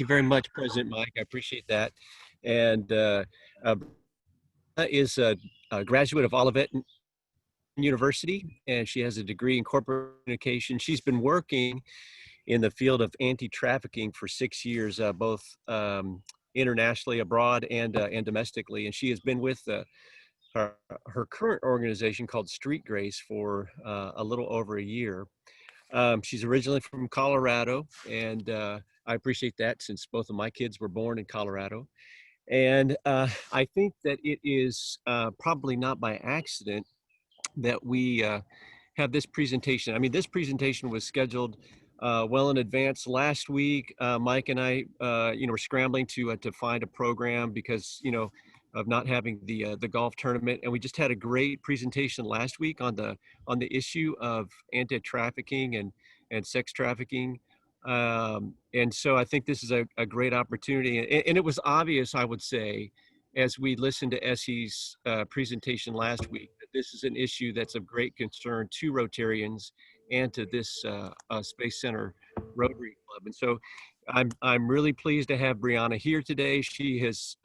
you very much, President Mike. I appreciate that. And uh, is a graduate of Olivet University, and she has a degree in corporate communication. She's been working in the field of anti-trafficking for 6 years, both internationally, abroad, and domestically. And she has been with her, her current organization called Street Grace for a little over a year. She's originally from Colorado, and I appreciate that since both of my kids were born in Colorado. And I think that it is probably not by accident that we have this presentation. I mean, this presentation was scheduled well in advance last week. Mike and I, were scrambling to find a program because, of not having the golf tournament, and we just had a great presentation last week on the issue of anti-trafficking and sex trafficking. And so I think this is a great opportunity, and it was obvious, I would say, as we listened to Essie's presentation last week, that this is an issue that's of great concern to Rotarians and to this Space Center Rotary Club. And so I'm really pleased to have Brianna here today. She has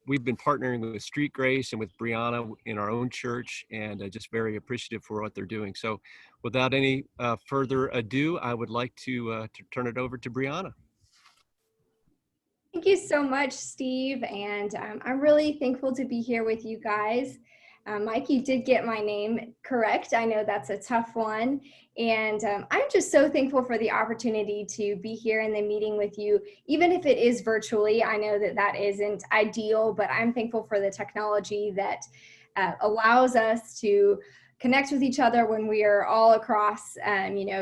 we've been partnering with Street Grace and with Brianna in our own church, and just very appreciative for what they're doing. So without any further ado, I would like to turn it over to Brianna. Thank you so much, Steve, and I'm really thankful to be here with you guys. Mike, you did get my name correct. I know that's a tough one, and I'm just so thankful for the opportunity to be here in the meeting with you, even if it is virtually. I know that that isn't ideal, but I'm thankful for the technology that allows us to connect with each other when we are all across,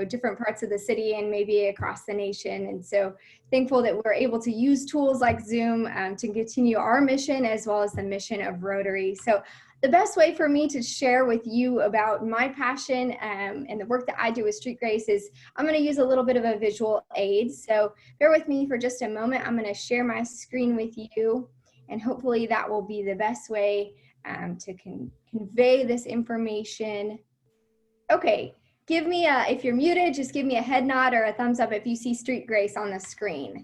different parts of the city and maybe across the nation. And so thankful that we're able to use tools like Zoom to continue our mission as well as the mission of Rotary. So the best way for me to share with you about my passion and the work that I do with Street Grace is I'm going to use a little bit of a visual aid. So bear with me for just a moment. I'm going to share my screen with you, and hopefully that will be the best way to convey this information. Okay, give me if you're muted, just give me a head nod or a thumbs up if you see Street Grace on the screen.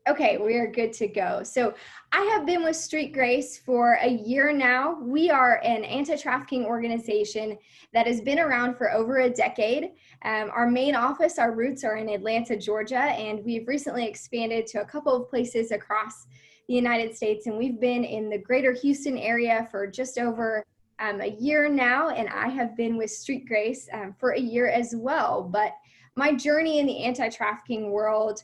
Okay, we are good to go. So I have been with Street Grace for a year now. We are an anti-trafficking organization that has been around for over a decade. Our main office, our roots are in Atlanta, Georgia, and we've recently expanded to a couple of places across the United States, and we've been in the greater Houston area for just over a year now, and I have been with Street Grace for a year as well. But my journey in the anti-trafficking world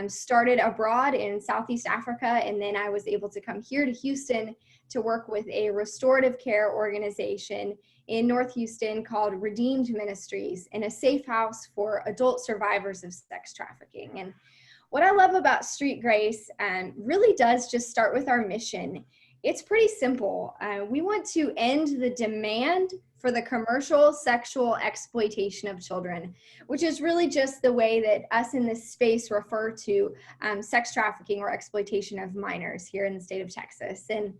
started abroad in Southeast Africa, and then I was able to come here to Houston to work with a restorative care organization in North Houston called Redeemed Ministries, in a safe house for adult survivors of sex trafficking. And what I love about Street Grace really does just start with our mission. It's pretty simple. We want to end the demand for the commercial sexual exploitation of children, which is really just the way that us in this space refer to sex trafficking or exploitation of minors here in the state of Texas. And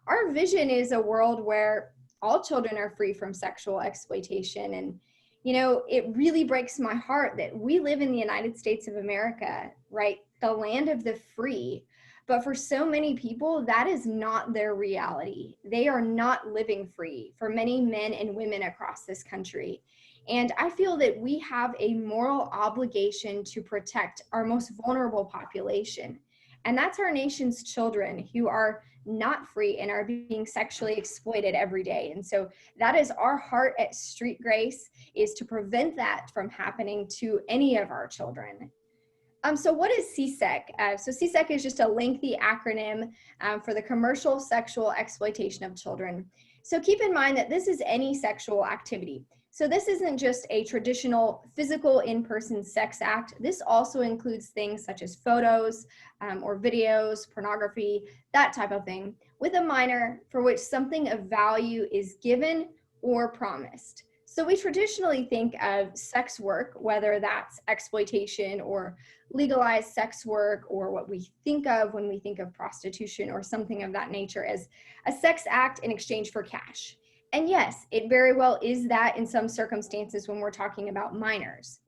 our vision is a world where all children are free from sexual exploitation. And it really breaks my heart that we live in the United States of America, right? The land of the free. But for so many people, that is not their reality. They are not living free for many men and women across this country. And I feel that we have a moral obligation to protect our most vulnerable population. And that's our nation's children who are not free and are being sexually exploited every day. And so that is our heart at Street Grace, is to prevent that from happening to any of our children. So what is CSEC? So CSEC is just a lengthy acronym for the commercial sexual exploitation of children. So keep in mind that this is any sexual activity. So this isn't just a traditional physical in-person sex act. This also includes things such as photos or videos, pornography, that type of thing, with a minor for which something of value is given or promised. So we traditionally think of sex work, whether that's exploitation or legalized sex work, or what we think of when we think of prostitution or something of that nature, as a sex act in exchange for cash. And yes, it very well is that in some circumstances when we're talking about minors.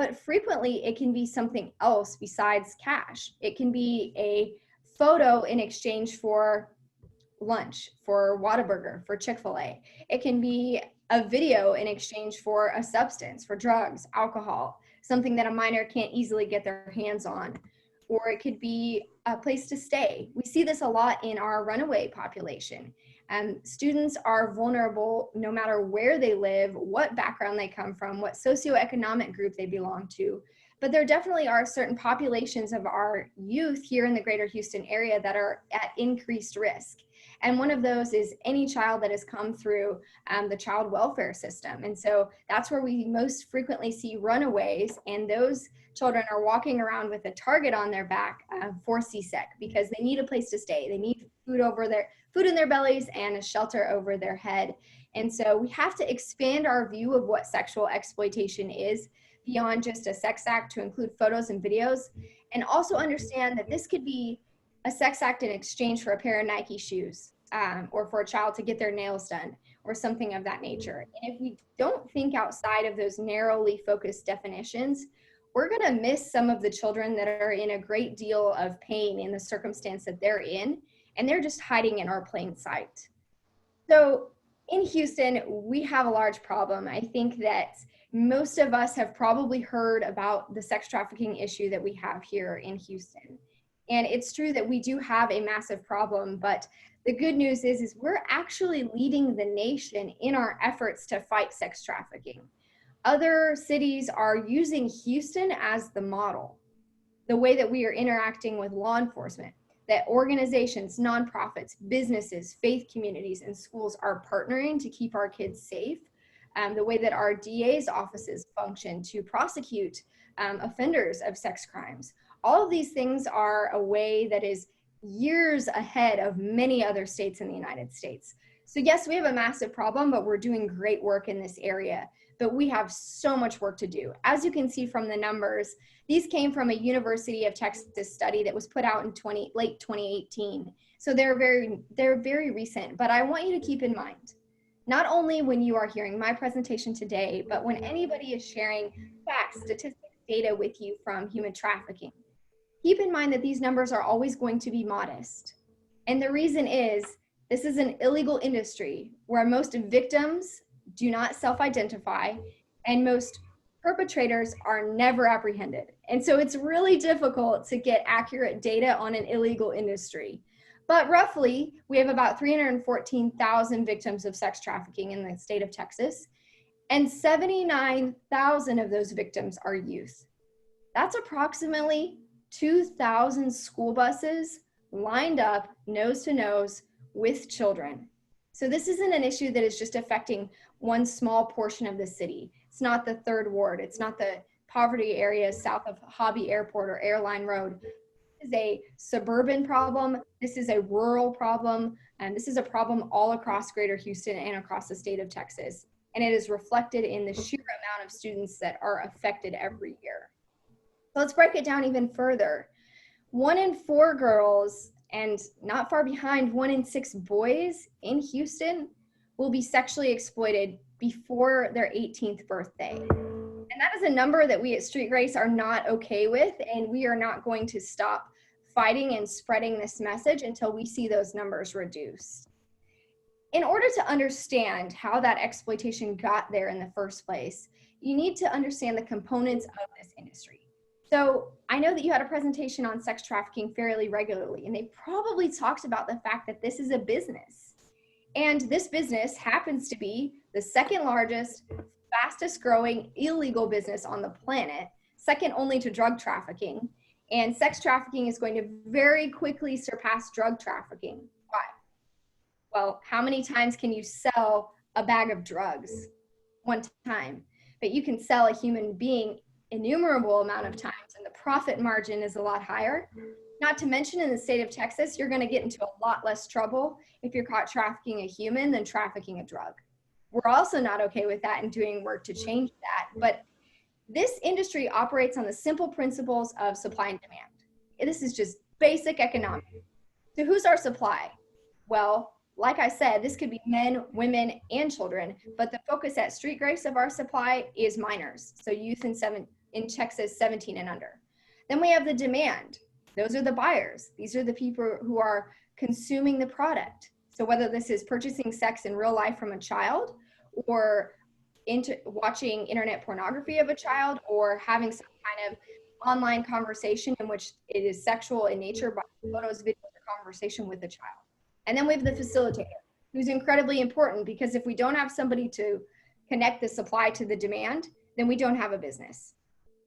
but frequently it can be something else besides cash. It can be a photo in exchange for lunch, for Whataburger, for Chick-fil-A. It can be a video in exchange for a substance, for drugs, alcohol, something that a minor can't easily get their hands on. Or it could be a place to stay. We see this a lot in our runaway population. Students are vulnerable no matter where they live, what background they come from, what socioeconomic group they belong to. But there definitely are certain populations of our youth here in the greater Houston area that are at increased risk. And one of those is any child that has come through the child welfare system. And so that's where we most frequently see runaways, and those children are walking around with a target on their back for CSEC because they need a place to stay. They need food in their bellies and a shelter over their head. And so we have to expand our view of what sexual exploitation is beyond just a sex act to include photos and videos, and also understand that this could be a sex act in exchange for a pair of Nike shoes, or for a child to get their nails done or something of that nature. And if we don't think outside of those narrowly focused definitions, we're going to miss some of the children that are in a great deal of pain in the circumstance that they're in, and they're just hiding in our plain sight. So in Houston, we have a large problem. I think that most of us have probably heard about the sex trafficking issue that we have here in Houston. And it's true that we do have a massive problem, but the good news is we're actually leading the nation in our efforts to fight sex trafficking. Other cities are using Houston as the model, the way that we are interacting with law enforcement, that organizations, nonprofits, businesses, faith communities, and schools are partnering to keep our kids safe, the way that our DA's offices function to prosecute offenders of sex crimes. All of these things are a way that is years ahead of many other states in the United States. So yes, we have a massive problem, but we're doing great work in this area. But we have so much work to do. As you can see from the numbers, these came from a University of Texas study that was put out in late 2018. So they're very recent, but I want you to keep in mind, not only when you are hearing my presentation today, but when anybody is sharing facts, statistics, data with you from human trafficking, keep in mind that these numbers are always going to be modest. And the reason is, this is an illegal industry where most victims do not self-identify and most perpetrators are never apprehended. And so it's really difficult to get accurate data on an illegal industry. But roughly, we have about 314,000 victims of sex trafficking in the state of Texas, and 79,000 of those victims are youth. That's approximately 2,000 school buses lined up nose to nose with children. So this isn't an issue that is just affecting one small portion of the city. It's not the third ward. It's not the poverty areas south of Hobby Airport or Airline Road. This is a suburban problem. This is a rural problem. And this is a problem all across Greater Houston and across the state of Texas. And it is reflected in the sheer amount of students that are affected every year. So let's break it down even further. 1 in 4 girls, and not far behind, 1 in 6 boys in Houston will be sexually exploited before their 18th birthday. And that is a number that we at Street Grace are not okay with, and we are not going to stop fighting and spreading this message until we see those numbers reduced. In order to understand how that exploitation got there in the first place, you need to understand the components of this industry. So I know that you had a presentation on sex trafficking fairly regularly, and they probably talked about the fact that this is a business. And this business happens to be the second largest, fastest growing illegal business on the planet, second only to drug trafficking. And sex trafficking is going to very quickly surpass drug trafficking. Why? Well, how many times can you sell a bag of drugs? One time. But you can sell a human being innumerable amount of times, and the profit margin is a lot higher. Not to mention, in the state of Texas, you're going to get into a lot less trouble if you're caught trafficking a human than trafficking a drug. We're also not okay with that and doing work to change that. But this industry operates on the simple principles of supply and demand. This is just basic economics. So who's our supply? Well, like I said, this could be men, women, and children, but the focus at Street Grace of our supply is minors, so youth in Texas 17 and under. Then we have the demand. Those are the buyers. These are the people who are consuming the product. So whether this is purchasing sex in real life from a child, or watching internet pornography of a child, or having some kind of online conversation in which it is sexual in nature by photos, videos, or conversation with the child. And then we have the facilitator, who's incredibly important, because if we don't have somebody to connect the supply to the demand, then we don't have a business.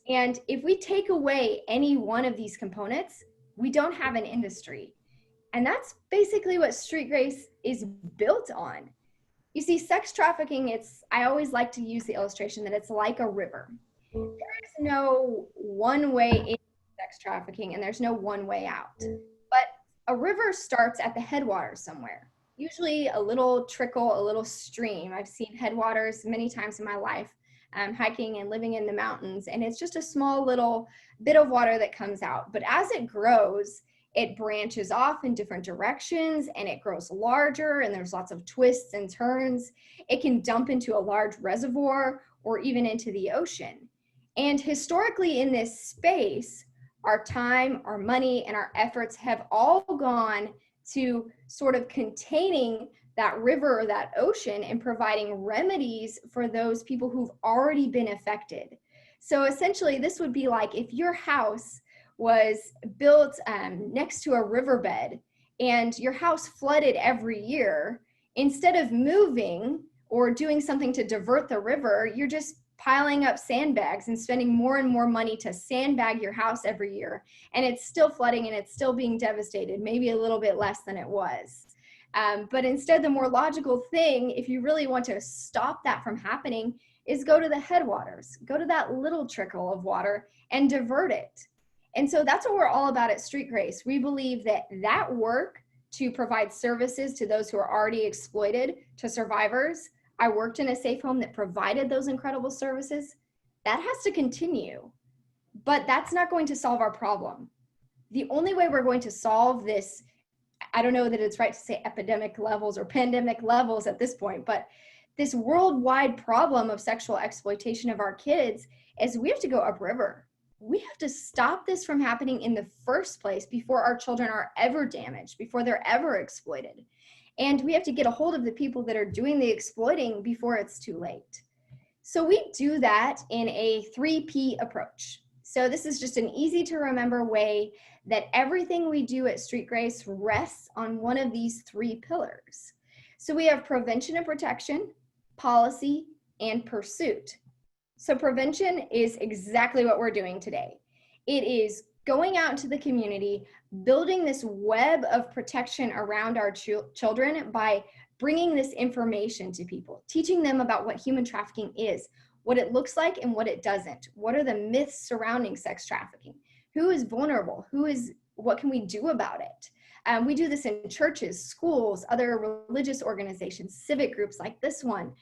And if we take away any one of these components, we don't have an industry. And that's basically what Street Grace is built on. You see, sex trafficking, I always like to use the illustration that it's like a river. There is no one way in sex trafficking, and there's no one way out. But a river starts at the headwaters somewhere, usually a little trickle, a little stream. I've seen headwaters many times in my life, hiking and living in the mountains, and it's just a small little bit of water that comes out. But as it grows, it branches off in different directions, and it grows larger, and there's lots of twists and turns. It can dump into a large reservoir or even into the ocean. And historically in this space, our time, our money, and our efforts have all gone to sort of containing that river or that ocean and providing remedies for those people who've already been affected. So essentially, this would be like if your house was built next to a riverbed and your house flooded every year. Instead of moving or doing something to divert the river, you're just piling up sandbags and spending more and more money to sandbag your house every year. And it's still flooding and it's still being devastated, maybe a little bit less than it was. But instead, the more logical thing, if you really want to stop that from happening, is go to the headwaters, go to that little trickle of water and divert it. And so that's what we're all about at Street Grace. We believe that that work to provide services to those who are already exploited, to survivors. I worked in a safe home that provided those incredible services. That has to continue, but that's not going to solve our problem. The only way we're going to solve this, I don't know that it's right to say epidemic levels or pandemic levels at this point, but this worldwide problem of sexual exploitation of our kids is we have to go upriver. We have to stop this from happening in the first place before our children are ever damaged, before they're ever exploited. And we have to get a hold of the people that are doing the exploiting before it's too late. So we do that in a 3P approach. So this is just an easy to remember way that everything we do at Street Grace rests on one of these 3 pillars. So we have prevention and protection, policy, and pursuit. So prevention is exactly what we're doing today. It is going out into the community, building this web of protection around our children by bringing this information to people, teaching them about what human trafficking is, what it looks like and what it doesn't. What are the myths surrounding sex trafficking? Who is vulnerable? What can we do about it? We do this in churches, schools, other religious organizations, civic groups like this one.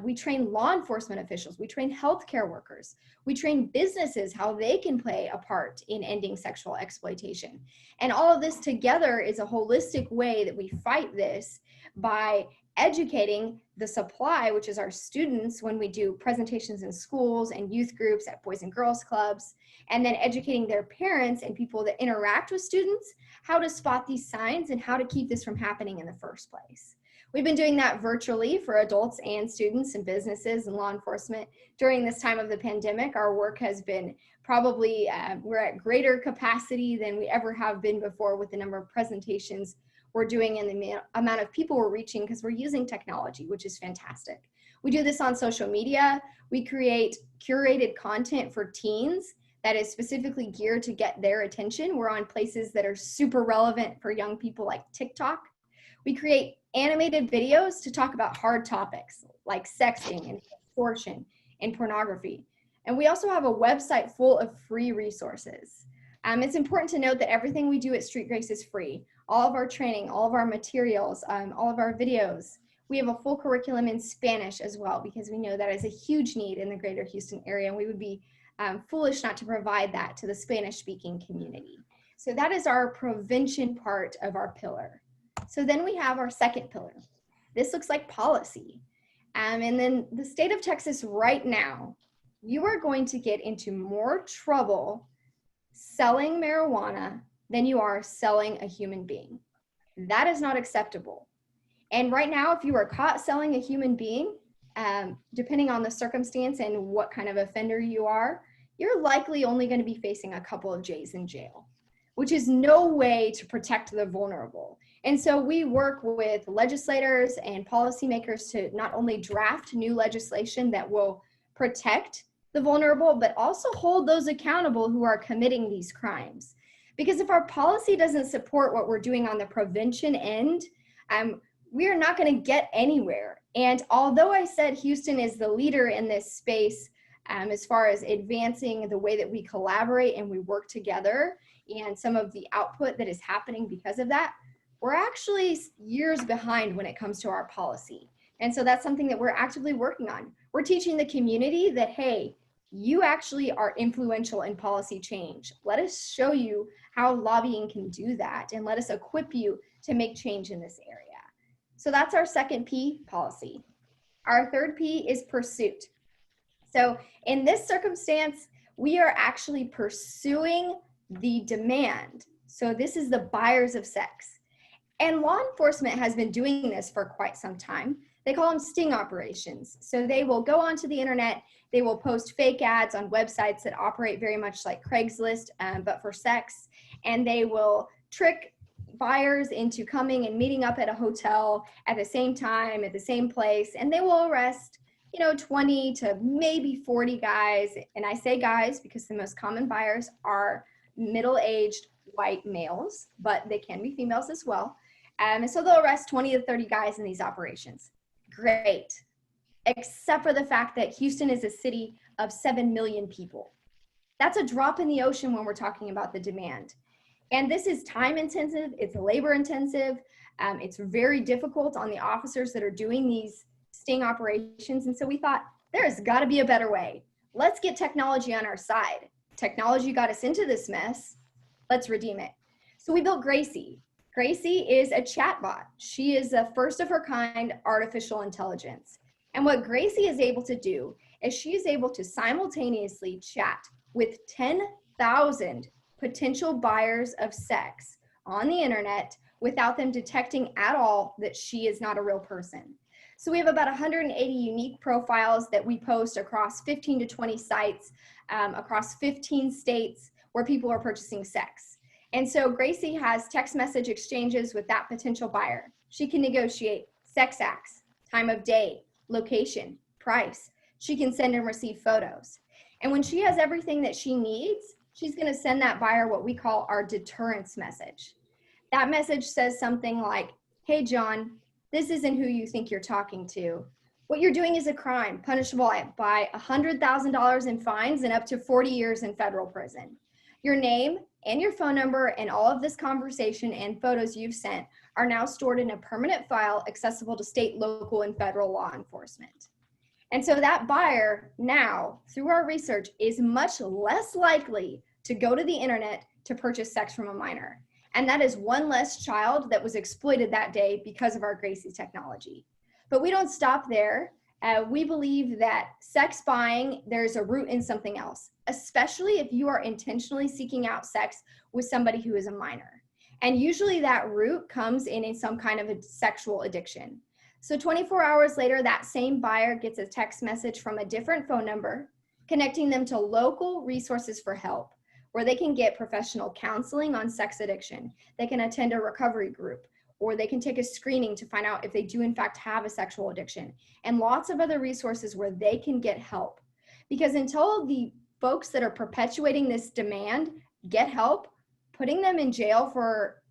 We train law enforcement officials. We train healthcare workers. We train businesses how they can play a part in ending sexual exploitation. And all of this together is a holistic way that we fight this by educating the supply, which is our students when we do presentations in schools and youth groups at Boys and Girls Clubs, and then educating their parents and people that interact with students how to spot these signs and how to keep this from happening in the first place. We've been doing that virtually for adults and students and businesses and law enforcement. During this time of the pandemic, our work has been probably, we're at greater capacity than we ever have been before with the number of presentations we're doing and the amount of people we're reaching because we're using technology, which is fantastic. We do this on social media. We create curated content for teens that is specifically geared to get their attention. We're on places that are super relevant for young people like TikTok. We create animated videos to talk about hard topics like sexting and extortion and pornography. And we also have a website full of free resources. It's important to note that everything we do at Street Grace is free. All of our training, all of our materials, all of our videos. We have a full curriculum in Spanish as well because we know that is a huge need in the greater Houston area, and we would be foolish not to provide that to the Spanish-speaking community. So that is our prevention part of our pillar. So then we have our second pillar. This looks like policy. And then the state of Texas right now you are going to get into more trouble selling marijuana than you are selling a human being. That is not acceptable. And right now, if you are caught selling a human being, depending on the circumstance and what kind of offender you are, you're likely only going to be facing a couple of J's in jail, which is no way to protect the vulnerable. And so we work with legislators and policymakers to not only draft new legislation that will protect the vulnerable, but also hold those accountable who are committing these crimes. Because if our policy doesn't support what we're doing on the prevention end, we are not going to get anywhere. And although I said Houston is the leader in this space, as far as advancing the way that we collaborate and we work together and some of the output that is happening because of that, we're actually years behind when it comes to our policy. And so that's something that we're actively working on. We're teaching the community that, hey, you actually are influential in policy change. Let us show you how lobbying can do that, and let us equip you to make change in this area. So that's our second P, policy. Our third P is pursuit. So in this circumstance, we are actually pursuing the demand. So this is the buyers of sex. And law enforcement has been doing this for quite some time. They call them sting operations. So they will go onto the internet, they will post fake ads on websites that operate very much like Craigslist, but for sex. And they will trick buyers into coming and meeting up at a hotel at the same time, at the same place. And they will arrest 20 to maybe 40 guys. And I say guys because the most common buyers are middle-aged white males, but they can be females as well. And so they'll arrest 20 to 30 guys in these operations. Great. Except for the fact that Houston is a city of 7 million people. That's a drop in the ocean when we're talking about the demand. And this is time intensive, it's labor intensive, it's very difficult on the officers that are doing these sting operations. And so we thought, there's got to be a better way. Let's get technology on our side. Technology got us into this mess. Let's redeem it. So we built Gracie. Gracie is a chatbot. She is a first of her kind artificial intelligence. And what Gracie is able to do is she is able to simultaneously chat with 10,000 potential buyers of sex on the internet without them detecting at all that she is not a real person. So we have about 180 unique profiles that we post across 15 to 20 sites, across 15 states where people are purchasing sex. And so Gracie has text message exchanges with that potential buyer. She can negotiate sex acts, time of day, location, price. She can send and receive photos. And when she has everything that she needs, she's going to send that buyer what we call our deterrence message. That message says something like, hey, John, this isn't who you think you're talking to. What you're doing is a crime, punishable by $100,000 in fines and up to 40 years in federal prison. Your name and your phone number and all of this conversation and photos you've sent are now stored in a permanent file accessible to state, local, and federal law enforcement. And so that buyer now, through our research, is much less likely to go to the internet to purchase sex from a minor. And that is one less child that was exploited that day because of our Gracie technology. But we don't stop there. We believe that sex buying, there's a root in something else, especially if you are intentionally seeking out sex with somebody who is a minor. And usually that root comes in some kind of a sexual addiction. So 24 hours later, that same buyer gets a text message from a different phone number, connecting them to local resources for help, where they can get professional counseling on sex addiction. They can attend a recovery group, or they can take a screening to find out if they do in fact have a sexual addiction, and lots of other resources where they can get help. Because until the folks that are perpetuating this demand get help, putting them in jail for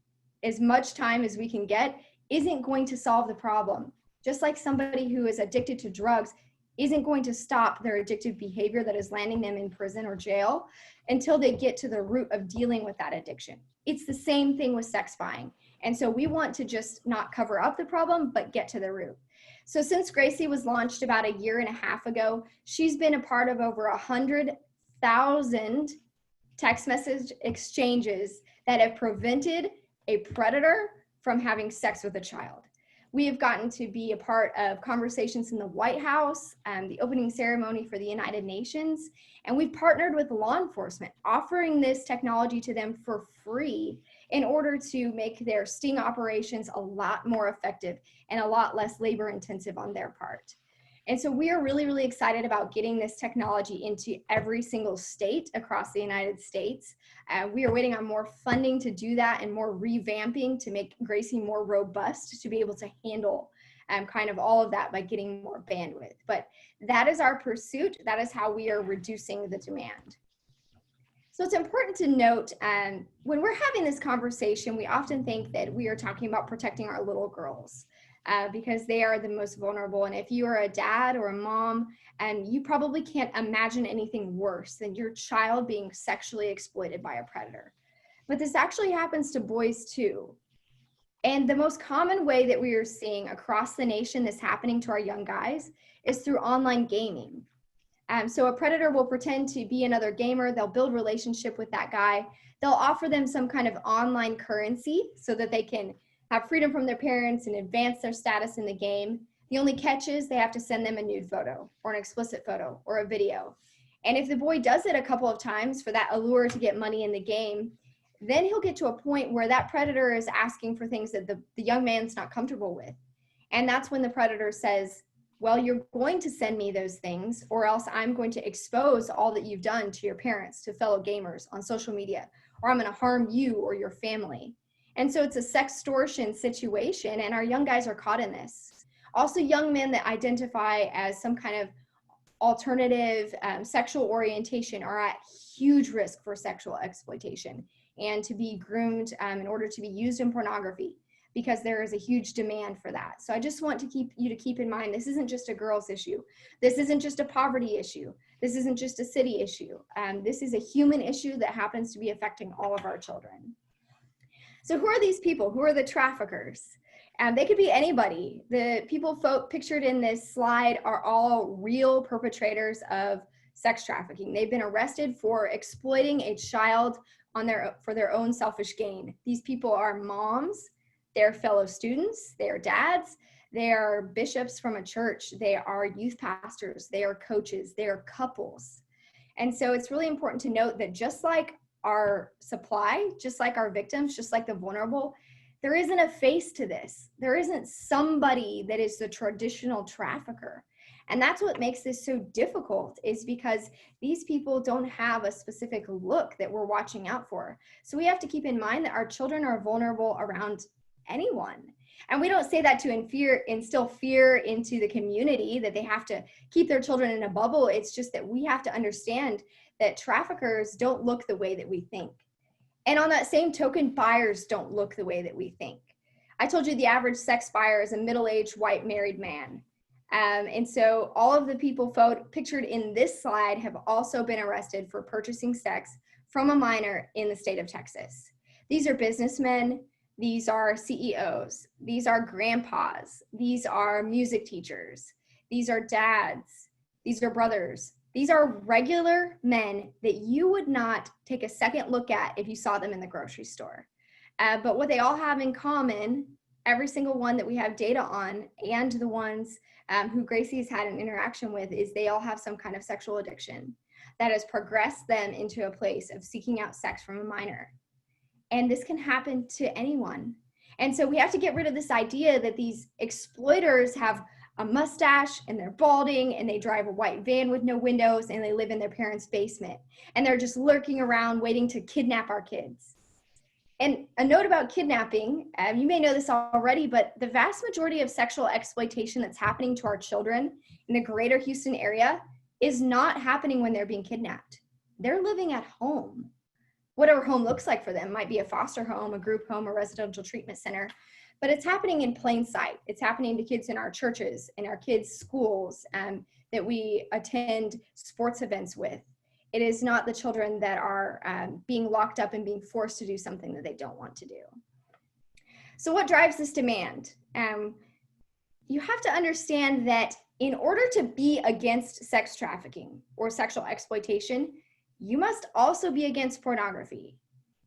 as much time as we can get isn't going to solve the problem. Just like somebody who is addicted to drugs isn't going to stop their addictive behavior that is landing them in prison or jail until they get to the root of dealing with that addiction. It's the same thing with sex buying. And so we want to just not cover up the problem, but get to the root. So since Gracie was launched about a year and a half ago, she's been a part of over 100,000 text message exchanges that have prevented a predator from having sex with a child. We have gotten to be a part of conversations in the White House, the opening ceremony for the United Nations, and we've partnered with law enforcement, offering this technology to them for free in order to make their sting operations a lot more effective and a lot less labor intensive on their part. And so we are really, really excited about getting this technology into every single state across the United States. We are waiting on more funding to do that and more revamping to make Gracie more robust to be able to handle kind of all of that by getting more bandwidth. But that is our pursuit. That is how we are reducing the demand. So it's important to note when we're having this conversation, we often think that we are talking about protecting our little girls. Because they are the most vulnerable. And if you are a dad or a mom, you probably can't imagine anything worse than your child being sexually exploited by a predator. But this actually happens to boys too. And the most common way that we are seeing across the nation this happening to our young guys is through online gaming. So a predator will pretend to be another gamer. They'll build relationship with that guy. They'll offer them some kind of online currency so that they can have freedom from their parents and advance their status in the game. The only catch is they have to send them a nude photo or an explicit photo or a video. And if the boy does it a couple of times for that allure to get money in the game, then he'll get to a point where that predator is asking for things that the young man's not comfortable with. And that's when the predator says, well, you're going to send me those things, or else I'm going to expose all that you've done to your parents, to fellow gamers on social media, or I'm going to harm you or your family. And so it's a sextortion situation, and our young guys are caught in this. Also, young men that identify as some kind of alternative sexual orientation are at huge risk for sexual exploitation and to be groomed in order to be used in pornography, because there is a huge demand for that. So I just want to keep in mind, this isn't just a girls issue. This isn't just a poverty issue. This isn't just a city issue. This is a human issue that happens to be affecting all of our children. So who are these people? Who are the traffickers? They could be anybody. The people pictured in this slide are all real perpetrators of sex trafficking. They've been arrested for exploiting a child for their own selfish gain. These people are moms, they're fellow students, they are dads, they are bishops from a church, they are youth pastors, they are coaches, they are couples. And so it's really important to note that just like our supply, just like our victims, just like the vulnerable, there isn't a face to this. There isn't somebody that is the traditional trafficker. And that's what makes this so difficult, is because these people don't have a specific look that we're watching out for. So we have to keep in mind that our children are vulnerable around anyone. And we don't say that to instill fear into the community, that they have to keep their children in a bubble. It's just that we have to understand that traffickers don't look the way that we think. And on that same token, buyers don't look the way that we think. I told you the average sex buyer is a middle-aged white married man. And so all of the people pictured in this slide have also been arrested for purchasing sex from a minor in the state of Texas. These are businessmen, these are CEOs, these are grandpas, these are music teachers, these are dads, these are brothers. These are regular men that you would not take a second look at if you saw them in the grocery store. But what they all have in common, every single one that we have data on, and the ones who Gracie's had an interaction with, is they all have some kind of sexual addiction that has progressed them into a place of seeking out sex from a minor. And this can happen to anyone. And so we have to get rid of this idea that these exploiters have a mustache and they're balding and they drive a white van with no windows and they live in their parents' basement and they're just lurking around waiting to kidnap our kids. And a note about kidnapping, you may know this already, but the vast majority of sexual exploitation that's happening to our children in the greater Houston area is not happening when they're being kidnapped. They're living at home. Whatever home looks like for them, might be a foster home, a group home, a residential treatment center, but it's happening in plain sight. It's happening to kids in our churches, in our kids' schools that we attend sports events with. It is not the children that are being locked up and being forced to do something that they don't want to do. So what drives this demand? You have to understand that in order to be against sex trafficking or sexual exploitation, you must also be against pornography.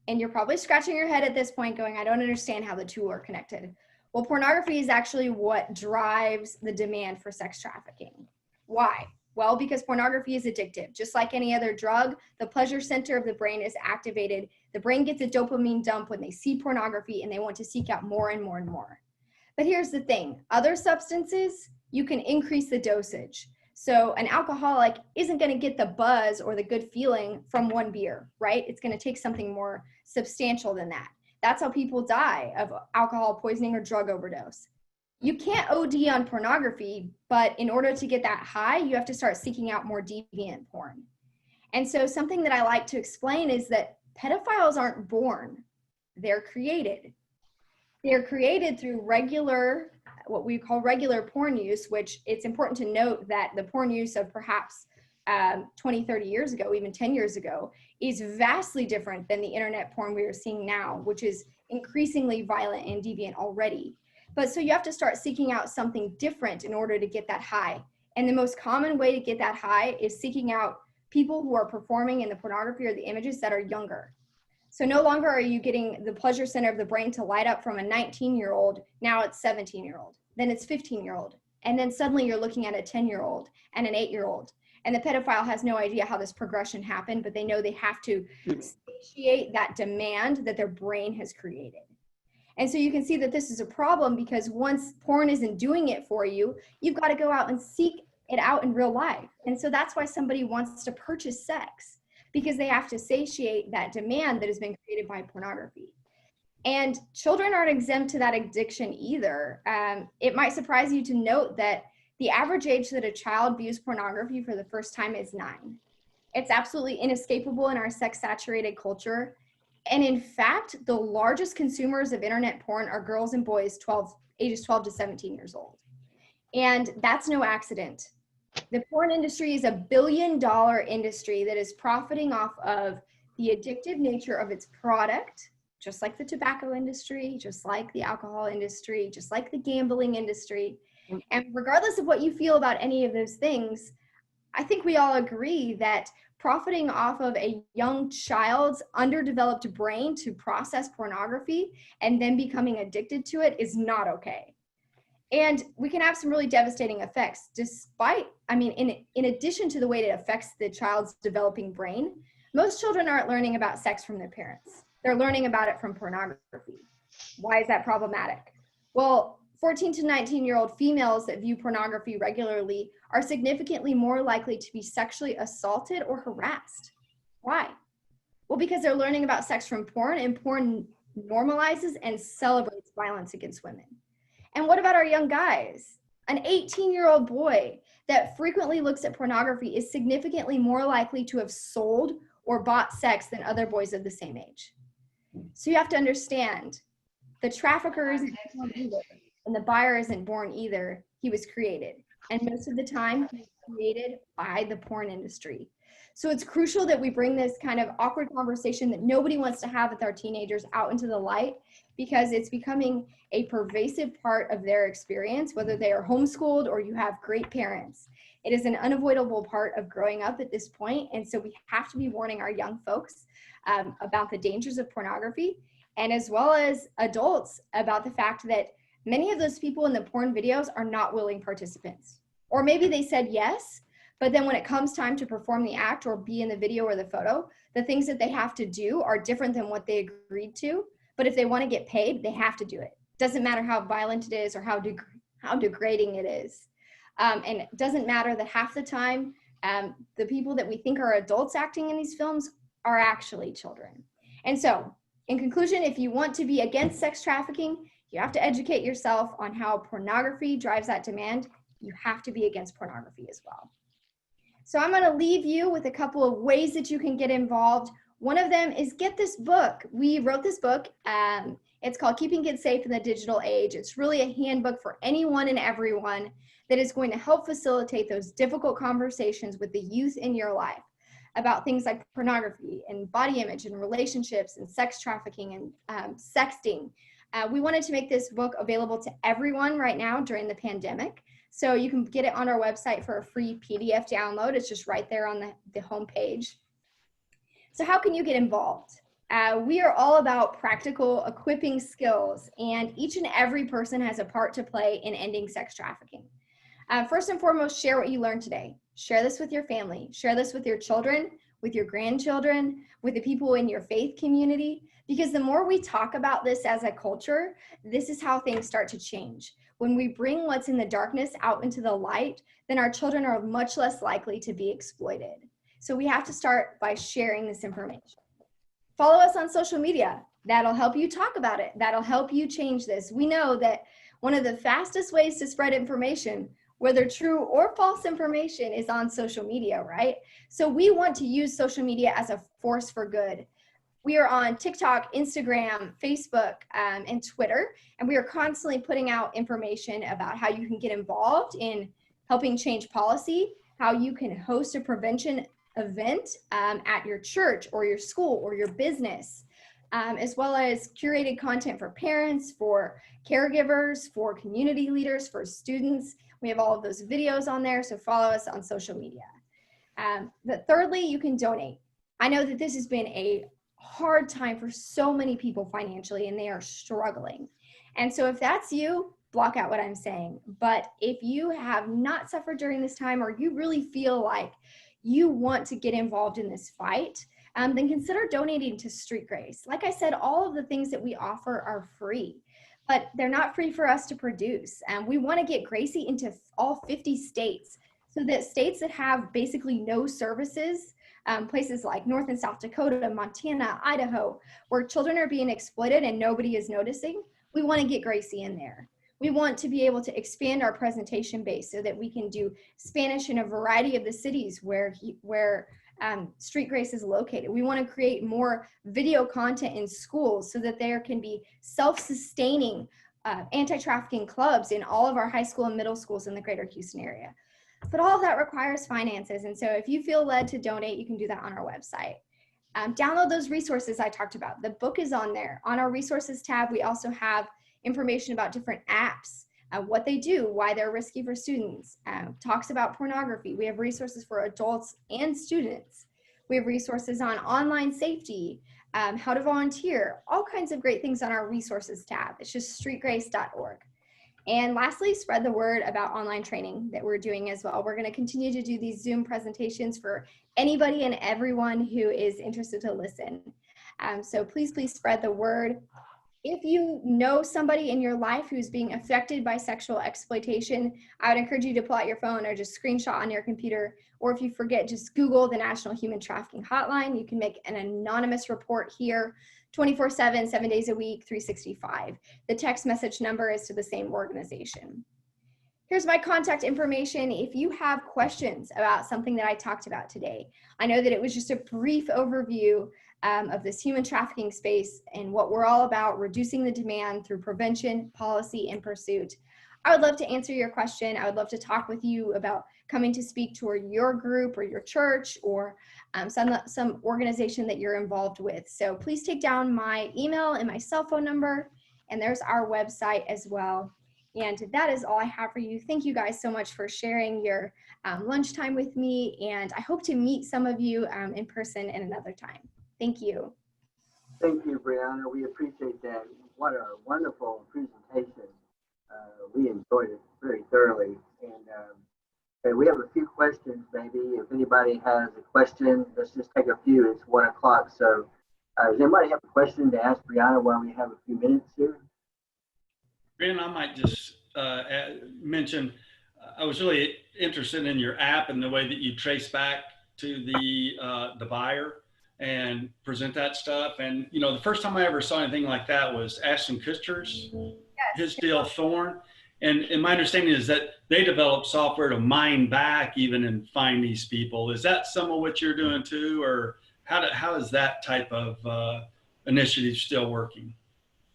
And you're probably scratching your head at this point going, I don't understand how the two are connected. Well, pornography is actually what drives the demand for sex trafficking. Why? Well, because pornography is addictive. Just like any other drug, the pleasure center of the brain is activated. The brain gets a dopamine dump when they see pornography and they want to seek out more and more and more. But here's the thing, other substances, you can increase the dosage. So an alcoholic isn't going to get the buzz or the good feeling from one beer, right? It's going to take something more substantial than that. That's how people die of alcohol poisoning or drug overdose. You can't OD on pornography, but in order to get that high, you have to start seeking out more deviant porn. And so something that I like to explain is that pedophiles aren't born, they're created. They're created through regular, what we call regular porn use, which it's important to note that the porn use of perhaps 20, 30 years ago, even 10 years ago, is vastly different than the internet porn we are seeing now, which is increasingly violent and deviant already. But so you have to start seeking out something different in order to get that high. And the most common way to get that high is seeking out people who are performing in the pornography or the images that are younger. So no longer are you getting the pleasure center of the brain to light up from a 19-year-old, now it's 17-year-old, then it's 15-year-old. And then suddenly you're looking at a 10-year-old and an 8-year-old. And the pedophile has no idea how this progression happened, but they know they have to satiate that demand that their brain has created. And so you can see that this is a problem because once porn isn't doing it for you, you've got to go out and seek it out in real life. And so that's why somebody wants to purchase sex, because they have to satiate that demand that has been created by pornography. And children aren't exempt to that addiction either. It might surprise you to note that the average age that a child views pornography for the first time is 9. It's absolutely inescapable in our sex-saturated culture. And in fact, the largest consumers of internet porn are girls and boys ages 12 to 17 years old. And that's no accident. The porn industry is $1 billion industry that is profiting off of the addictive nature of its product, just like the tobacco industry, just like the alcohol industry, just like the gambling industry. And regardless of what you feel about any of those things, I think we all agree that profiting off of a young child's underdeveloped brain to process pornography and then becoming addicted to it is not okay. And we can have some really devastating effects in addition to the way it affects the child's developing brain. Most children aren't learning about sex from their parents. They're learning about it from pornography. Why is that problematic? Well, 14 to 19-year-old females that view pornography regularly are significantly more likely to be sexually assaulted or harassed. Why? Well, because they're learning about sex from porn, and porn normalizes and celebrates violence against women. And what about our young guys? An 18-year-old boy that frequently looks at pornography is significantly more likely to have sold or bought sex than other boys of the same age. So you have to understand, the trafficker isn't born either, and the buyer isn't born either. He was created. And most of the time, he was created by the porn industry. So it's crucial that we bring this kind of awkward conversation that nobody wants to have with our teenagers out into the light, because it's becoming a pervasive part of their experience, whether they are homeschooled or you have great parents. It is an unavoidable part of growing up at this point. And so we have to be warning our young folks about the dangers of pornography, and as well as adults about the fact that many of those people in the porn videos are not willing participants. Or maybe they said yes, but then when it comes time to perform the act or be in the video or the photo, the things that they have to do are different than what they agreed to. But if they want to get paid, they have to do it. Doesn't matter how violent it is or how degrading it is. And it doesn't matter that half the time, the people that we think are adults acting in these films are actually children. And so, in conclusion, if you want to be against sex trafficking, you have to educate yourself on how pornography drives that demand. You have to be against pornography as well. So I'm going to leave you with a couple of ways that you can get involved. One of them is get this book. We wrote this book. It's called Keeping Kids Safe in the Digital Age. It's really a handbook for anyone and everyone that is going to help facilitate those difficult conversations with the youth in your life about things like pornography and body image and relationships and sex trafficking and sexting. We wanted to make this book available to everyone right now during the pandemic. So you can get it on our website for a free PDF download. It's just right there on the homepage. So how can you get involved? We are all about practical equipping skills, and each and every person has a part to play in ending sex trafficking. First and foremost, share what you learned today. Share this with your family. Share this with your children, with your grandchildren, with the people in your faith community, because the more we talk about this as a culture, this is how things start to change. When we bring what's in the darkness out into the light, then our children are much less likely to be exploited. So we have to start by sharing this information. Follow us on social media. That'll help you talk about it. That'll help you change this. We know that one of the fastest ways to spread information, whether true or false information, is on social media, right? So we want to use social media as a force for good. We are on TikTok, Instagram, Facebook, and Twitter, and we are constantly putting out information about how you can get involved in helping change policy, how you can host a prevention event at your church or your school or your business, as well as curated content for parents, for caregivers, for community leaders, for students. We have all of those videos on there, so follow us on social media. But thirdly, you can donate. I know that this has been a hard time for so many people financially, and they are struggling. And so if that's you, block out what I'm saying. But if you have not suffered during this time, or you really feel like you want to get involved in this fight, then consider donating to Street Grace. Like I said, all of the things that we offer are free, but they're not free for us to produce. We want to get Gracie into all 50 states, so that states that have basically no services, places like North and South Dakota, Montana, Idaho, where children are being exploited and nobody is noticing, we want to get Gracie in there. We want to be able to expand our presentation base so that we can do Spanish in a variety of the cities where Street Grace is located. We want to create more video content in schools so that there can be self-sustaining anti-trafficking clubs in all of our high school and middle schools in the greater Houston area. But all of that requires finances. And so if you feel led to donate, you can do that on our website. Download those resources I talked about. The book is on there. On our resources tab, we also have information about different apps, what they do, why they're risky for students, talks about pornography. We have resources for adults and students. We have resources on online safety, how to volunteer, all kinds of great things on our resources tab. It's just streetgrace.org. And lastly, spread the word about online training that we're doing as well. We're going to continue to do these Zoom presentations for anybody and everyone who is interested to listen. So please spread the word. If you know somebody in your life who's being affected by sexual exploitation, I would encourage you to pull out your phone or just screenshot on your computer. Or if you forget, just Google the National Human Trafficking Hotline. You can make an anonymous report here 24/7, 7 days a week, 365. The text message number is to the same organization. Here's my contact information if you have questions about something that I talked about today. I know that it was just a brief overview of this human trafficking space and what we're all about, reducing the demand through prevention, policy, and pursuit. I would love to answer your question. I would love to talk with you about coming to speak to your group or your church or some organization that you're involved with. So please take down my email and my cell phone number, and there's our website as well. And that is all I have for you. Thank you guys so much for sharing your lunchtime with me, and I hope to meet some of you in person in another time. Thank you. Thank you, Brianna. We appreciate that. What a wonderful presentation. We enjoyed it very thoroughly. And we have a few questions, maybe. If anybody has a question, let's just take a few. It's 1 o'clock. So does anybody have a question to ask Brianna while we have a few minutes here? Brandon, I might just mention, I was really interested in your app and the way that you trace back to the buyer and present that stuff. And, you know, the first time I ever saw anything like that was Ashton Kutcher's, his deal Thorn. And my understanding is that they developed software to mine back even and find these people. Is that some of what you're doing too? Or how is that type of initiative still working?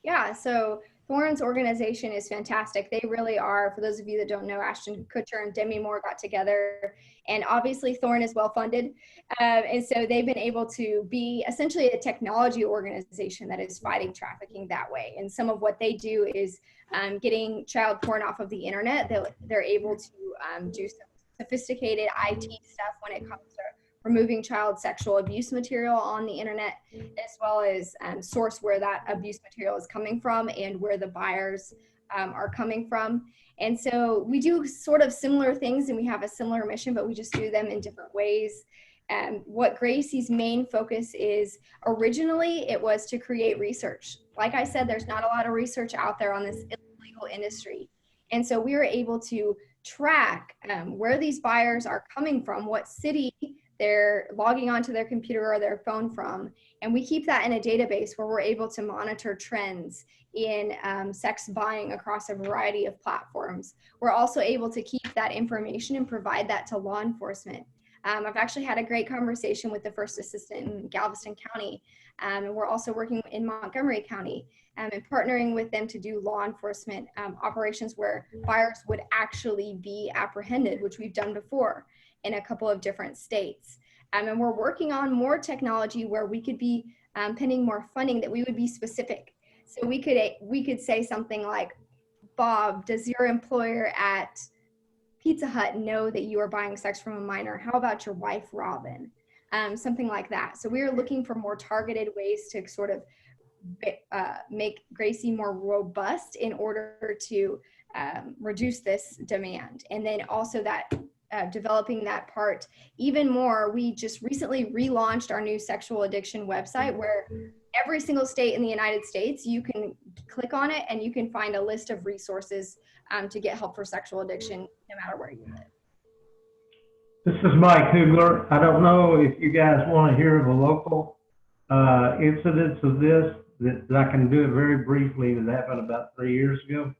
Yeah, so Thorn's organization is fantastic. They really are. For those of you that don't know, Ashton Kutcher and Demi Moore got together, and obviously Thorn is well funded. And so they've been able to be essentially a technology organization that is fighting trafficking that way. And some of what they do is getting child porn off of the internet. They're able to do some sophisticated IT stuff when it comes to removing child sexual abuse material on the internet, as well as source where that abuse material is coming from and where the buyers are coming from. And so we do sort of similar things, and we have a similar mission, but we just do them in different ways. What Gracie's main focus is, originally it was to create research. Like I said, there's not a lot of research out there on this illegal industry. And so we were able to track where these buyers are coming from, what city they're logging onto their computer or their phone from. And we keep that in a database where we're able to monitor trends in sex buying across a variety of platforms. We're also able to keep that information and provide that to law enforcement. I've actually had a great conversation with the first assistant in Galveston County, and we're also working in Montgomery County and partnering with them to do law enforcement operations where buyers would actually be apprehended, which we've done before in a couple of different states. And we're working on more technology where we could be pending more funding that we would be specific. So we could say something like, Bob, does your employer at Pizza Hut know that you are buying sex from a minor? How about your wife, Robin? Something like that. So we are looking for more targeted ways to sort of make Gracie more robust in order to reduce this demand. And then also that developing that part even more. We just recently relaunched our new sexual addiction website where every single state in the United States, you can click on it and you can find a list of resources to get help for sexual addiction no matter where you live. This is Mike Hugler. I don't know if you guys want to hear of a local incidents of this, that I can do it very briefly, that happened about 3 years ago.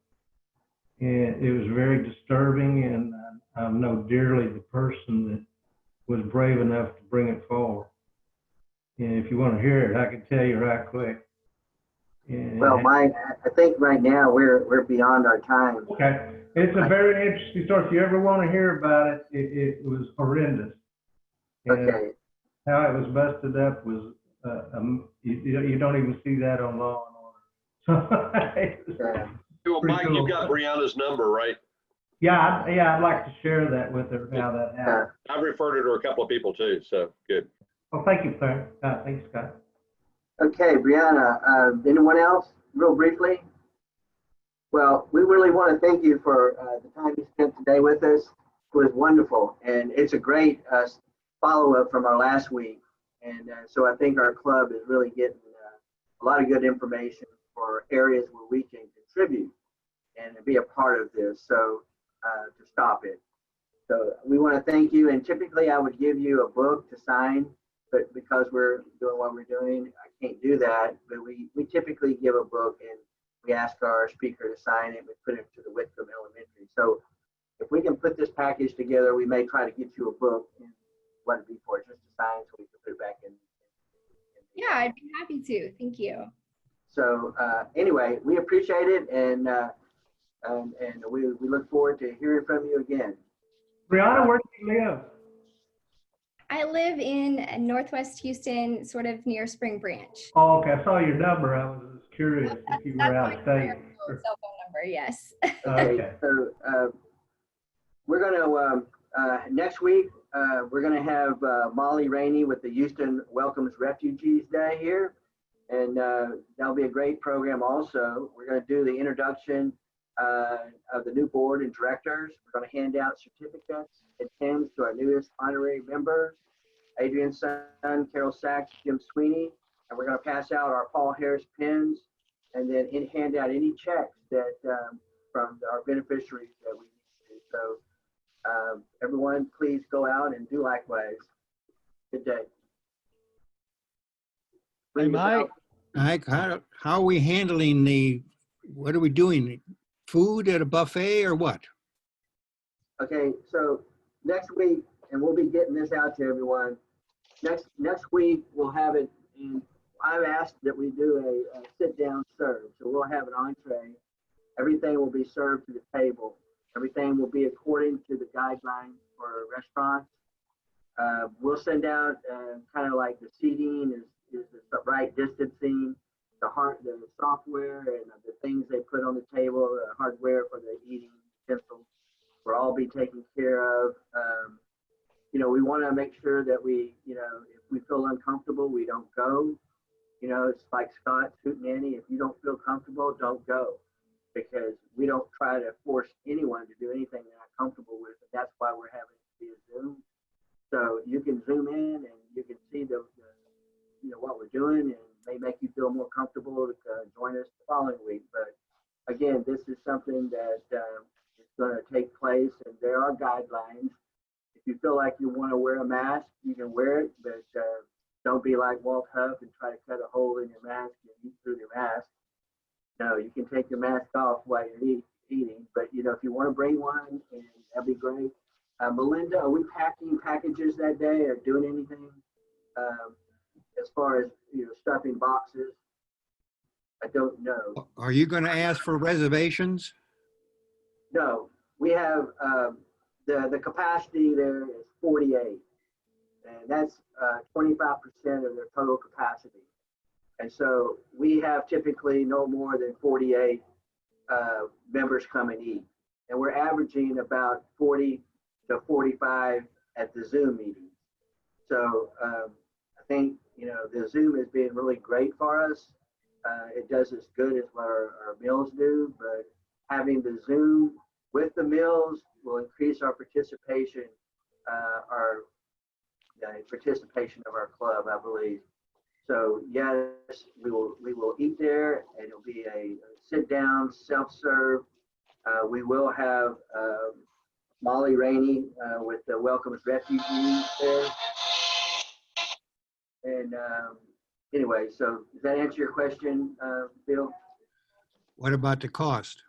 And it was very disturbing, and I know dearly the person that was brave enough to bring it forward. And if you want to hear it, I can tell you right quick. And Well, Mike, I think right now we're beyond our time. okay. It's a very interesting story. If you ever want to hear about it, it was horrendous. And Okay. how it was busted up was, you don't even see that on Law and Order. Yeah. Well, Mike, cool. you've got Brianna's number, right? Yeah, I'd like to share that with her, how that happened. I've referred her to a couple of people too, so good. Well, thank you, sir. Thanks, Scott. Okay, Brianna, anyone else, real briefly? Well, we really want to thank you for the time you spent today with us. It was wonderful, and it's a great follow-up from our last week. And so I think our club is really getting a lot of good information for areas where we can contribute and be a part of this, so to stop it. So we want to thank you, and typically I would give you a book to sign, but because we're doing what we're doing, I can't do that. But we typically give a book, and we ask our speaker to sign it. We put it to the Whitcomb Elementary. So if we can put this package together, we may try to get you a book and what it'd be for, just to sign so we can put it back in. Yeah, I'd be happy to. Thank you. So anyway, we appreciate it, and we look forward to hearing from you again. Brianna, where do you live? I live in Northwest Houston, sort of near Spring Branch. Oh, okay. I saw your number. I was curious if you were out of state. Cell phone number, yes. Okay. So we're going to, next week, we're going to have Molly Rainey with the Houston Welcomes Refugees Day here. And that'll be a great program also. We're going to do the introduction of the new board and directors. We're going to hand out certificates and pins to our newest honorary members, Adrian Sun, Carol Sachs, Jim Sweeney. And we're going to pass out our Paul Harris pins and then hand out any checks that from our beneficiaries that we need to. So everyone, please go out and do likewise. Good day. Hey, Mike, how are we handling what are we doing? Food at a buffet or what? Okay, so next week, and we'll be getting this out to everyone. Next week, we'll have it, and I've asked that we do a sit-down serve. So we'll have an entree. Everything will be served to the table. Everything will be according to the guidelines for restaurants. We'll send out kind of like the seating is the right distancing, the software and the things they put on the table, the hardware for the eating utensils will all be taken care of. we want to make sure that we, if we feel uncomfortable, we don't go. It's like Scott Hootenanny. If you don't feel comfortable, don't go, because we don't try to force anyone to do anything they're not comfortable with. And that's why we're having it via Zoom. So you can zoom in and you can see what we're doing, and may make you feel more comfortable to join us the following week. But again, this is something that is going to take place, and there are guidelines. If you feel like you want to wear a mask, you can wear it, but don't be like Walt Huff and try to cut a hole in your mask and eat through your mask. No, you can take your mask off while you're eating, but if you want to bring one, and that'd be great. Melinda, are we packing packages that day or doing anything as far as stuffing boxes? I don't know. Are you going to ask for reservations? No, we have the capacity there is 48, and that's 25% of their total capacity. And so we have typically no more than 48 members come and eat, and we're averaging about 40 to 45 at the Zoom meetings. So I think the Zoom is being really great for us. It does as good as what our meals do, but having the Zoom with the meals will increase our participation, participation of our club, I believe. So yes, we will eat there, and it'll be a sit down, self-serve. We will have Molly Rainey with the Welcomes Refugees there. And anyway, so does that answer your question, Bill? What about the cost?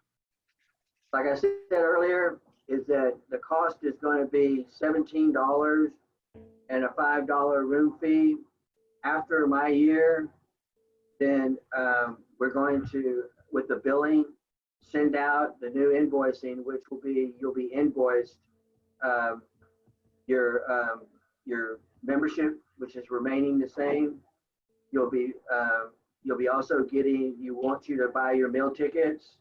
Like I said earlier, is that the cost is going to be $17 and a $5 room fee. After my year, then we're going to, with the billing, send out the new invoicing, which will be, you'll be invoiced your membership, which is remaining the same. You'll be also getting, want you to buy your meal tickets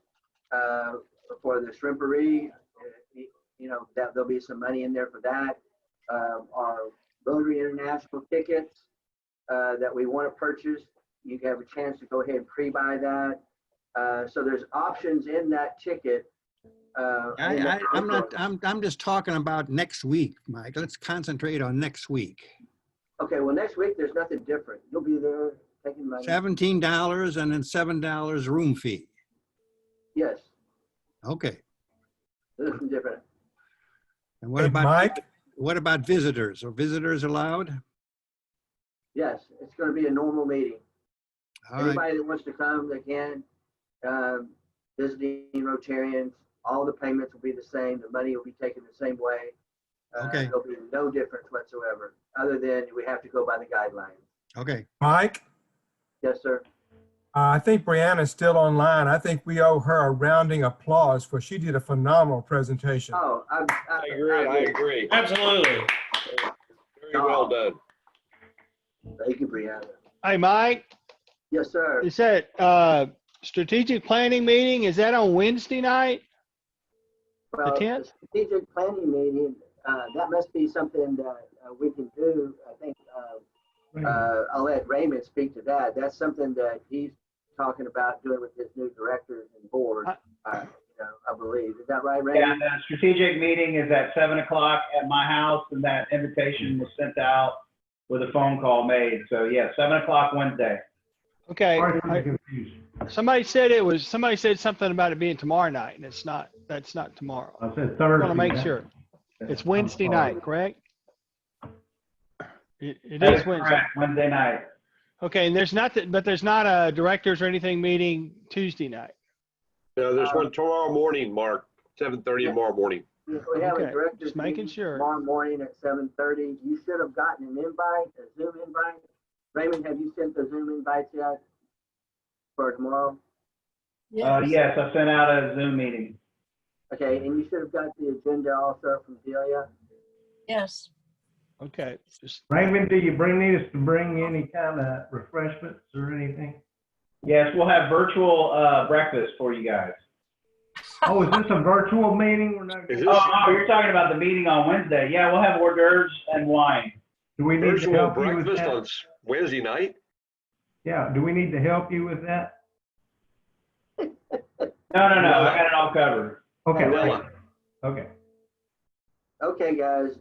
for the shrimpery. That there'll be some money in there for that. Our Rotary International tickets that we want to purchase, you have a chance to go ahead and pre-buy that. So there's options in that ticket. I'm just talking about next week, Mike. Let's concentrate on next week. Okay, well, next week there's nothing different. You'll be there taking money. $17 and then $7 room fee. Yes, Okay. there's nothing different. And what Hey, about Mike? what about visitors? Are visitors allowed? Yes, it's going to be a normal meeting. All right. Anybody that wants to come, they can. Visiting Rotarians, all the payments will be the same. The money will be taken the same way. Okay. There'll be no difference whatsoever, other than we have to go by the guidelines. Okay. Mike, Yes, sir. I think Brianna's still online. I think we owe her a rounding applause for she did a phenomenal presentation. Oh, I agree. Absolutely. Very well done. Thank you, Brianna. Hey, Mike, Yes, sir. is that strategic planning meeting, is that on Wednesday night? Well, 10th? the strategic planning meeting, that must be something that we can do. I think I'll let Raymond speak to that. That's something that he's talking about doing with his new directors and board, I believe. Is that right, Yeah, Raymond? the strategic meeting is at 7 o'clock at my house, and that invitation was sent out with a phone call made. So yeah, 7 o'clock Wednesday. Okay. Sorry for the confusion. Somebody said something about it being tomorrow night, and that's not tomorrow. I said I Thursday. want to make sure. It's Wednesday night, correct? It That is is Wednesday. correct, Wednesday night. Okay, and there's not a directors or anything meeting Tuesday night. No, there's one tomorrow morning, Mark, 7:30 tomorrow morning. We have a Okay, director's just making meeting sure. tomorrow morning at 7:30. You should have gotten an invite, a Zoom invite. Raymond, have you sent the Zoom invites yet for tomorrow? Yes, I sent out a Zoom meeting. Okay, and you should have got the agenda also from Delia. Yes. Okay, just Raymond, do you need us to bring any kind of refreshments or anything? Yes, we'll have virtual breakfast for you guys. Oh, is this a virtual meeting? We're not. Is Oh, this no, you're talking about the meeting on Wednesday. Yeah, we'll have hors d'oeuvres and wine. Do we need to virtual help you with breakfast that? on Wednesday night? Yeah, do we need to help you with that? No, we got it all covered. Okay, Well, okay. Okay, guys.